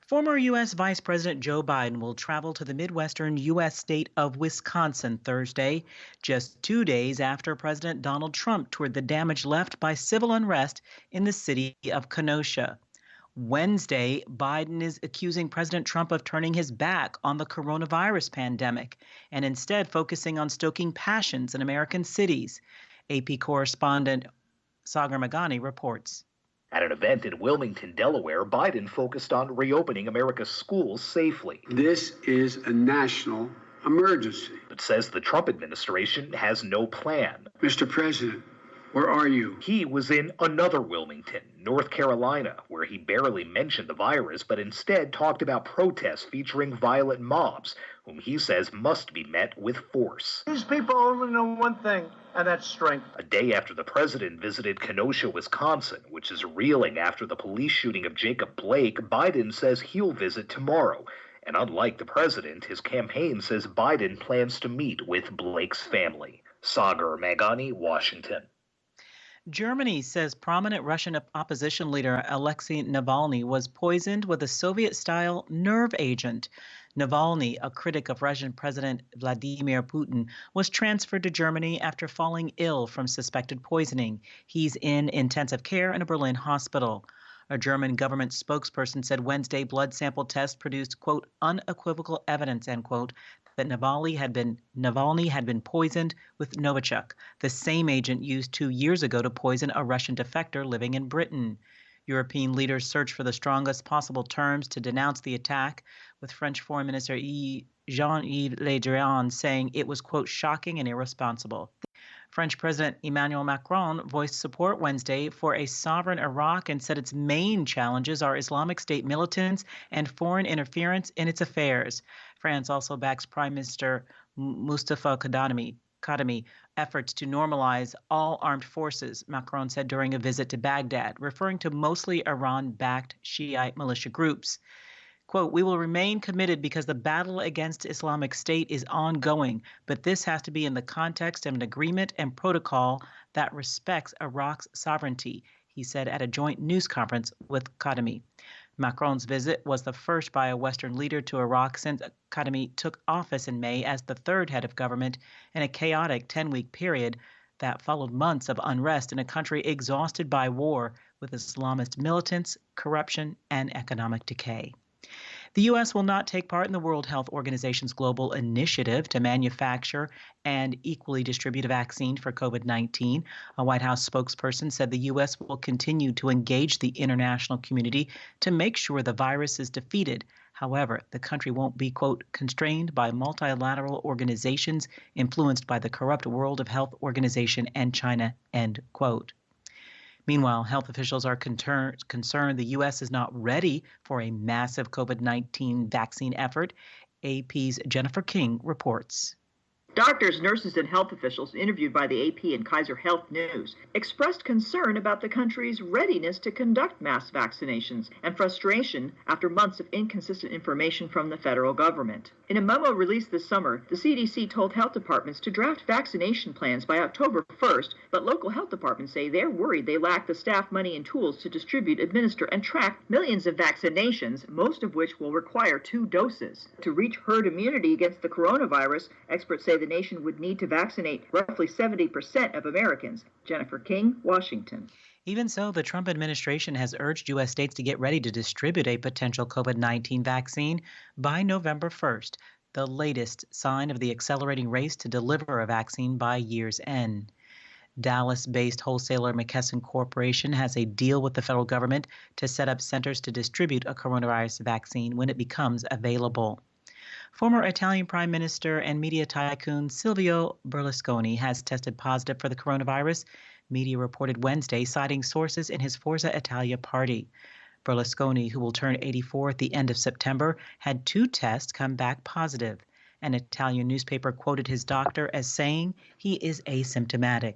Former U.S. Vice President Joe Biden will travel to the Midwestern U.S. state of Wisconsin Thursday, just 2 days after President Donald Trump toured the damage left by civil unrest in the city of Kenosha. Wednesday, Biden is accusing President Trump of turning his back on the coronavirus pandemic and instead focusing on stoking passions in American cities. AP correspondent Sagar Magani reports. At an event in Wilmington, Delaware, Biden focused on reopening America's schools safely. This is a national emergency. But says the Trump administration has no plan. Mr. President, where are you? He was in another Wilmington, North Carolina, where he barely mentioned the virus, but instead talked about protests featuring violent mobs, whom he says must be met with force. These people only know one thing, and that's strength. A day after the president visited Kenosha, Wisconsin, which is reeling after the police shooting of Jacob Blake, Biden says he'll visit tomorrow. And unlike the president, his campaign says Biden plans to meet with Blake's family. Sagar Magani, Washington. Germany says prominent Russian opposition leader Alexei Navalny was poisoned with a Soviet-style nerve agent. Navalny, a critic of Russian President Vladimir Putin, was transferred to Germany after falling ill from suspected poisoning. He's in intensive care in a Berlin hospital. A German government spokesperson said Wednesday blood sample tests produced, quote, unequivocal evidence, end quote, that Navalny had been poisoned with Novichok, the same agent used 2 years ago to poison a Russian defector living in Britain. European leaders searched for the strongest possible terms to denounce the attack, with French Foreign Minister Jean-Yves Le Drian saying it was, quote, shocking and irresponsible. French President Emmanuel Macron voiced support Wednesday for a sovereign Iraq and said its main challenges are Islamic State militants and foreign interference in its affairs. France also backs Prime Minister Mustafa Kadhimi efforts to normalize all armed forces, Macron said during a visit to Baghdad, referring to mostly Iran-backed Shiite militia groups. Quote, we will remain committed because the battle against Islamic State is ongoing, but this has to be in the context of an agreement and protocol that respects Iraq's sovereignty, he said at a joint news conference with Kadhimi. Macron's visit was the first by a Western leader to Iraq since Kadhimi took office in May as the third head of government in a chaotic 10-week period that followed months of unrest in a country exhausted by war with Islamist militants, corruption, and economic decay. The U.S. will not take part in the World Health Organization's global initiative to manufacture and equally distribute a vaccine for COVID-19. A White House spokesperson said the U.S. will continue to engage the international community to make sure the virus is defeated. However, the country won't be, quote, constrained by multilateral organizations influenced by the corrupt World Health Organization and China, end quote. Meanwhile, health officials are concerned the U.S. is not ready for a massive COVID-19 vaccine effort. AP's Jennifer King reports. Doctors, nurses, and health officials interviewed by the AP and Kaiser Health News expressed concern about the country's readiness to conduct mass vaccinations and frustration after months of inconsistent information from the federal government. In a memo released this summer, the CDC told health departments to draft vaccination plans by October 1st, but local health departments say they're worried they lack the staff, money, and tools to distribute, administer, and track millions of vaccinations, most of which will require 2 doses. To reach herd immunity against the coronavirus, experts say the nation would need to vaccinate roughly 70% of Americans. Jennifer King, Washington. Even so, the Trump administration has urged U.S. states to get ready to distribute a potential COVID-19 vaccine by November 1st, the latest sign of the accelerating race to deliver a vaccine by year's end. Dallas-based wholesaler McKesson Corporation has a deal with the federal government to set up centers to distribute a coronavirus vaccine when it becomes available. Former Italian Prime Minister and media tycoon Silvio Berlusconi has tested positive for the coronavirus, media reported Wednesday, citing sources in his Forza Italia party. Berlusconi, who will turn 84 at the end of September, had 2 tests come back positive. An Italian newspaper quoted his doctor as saying he is asymptomatic.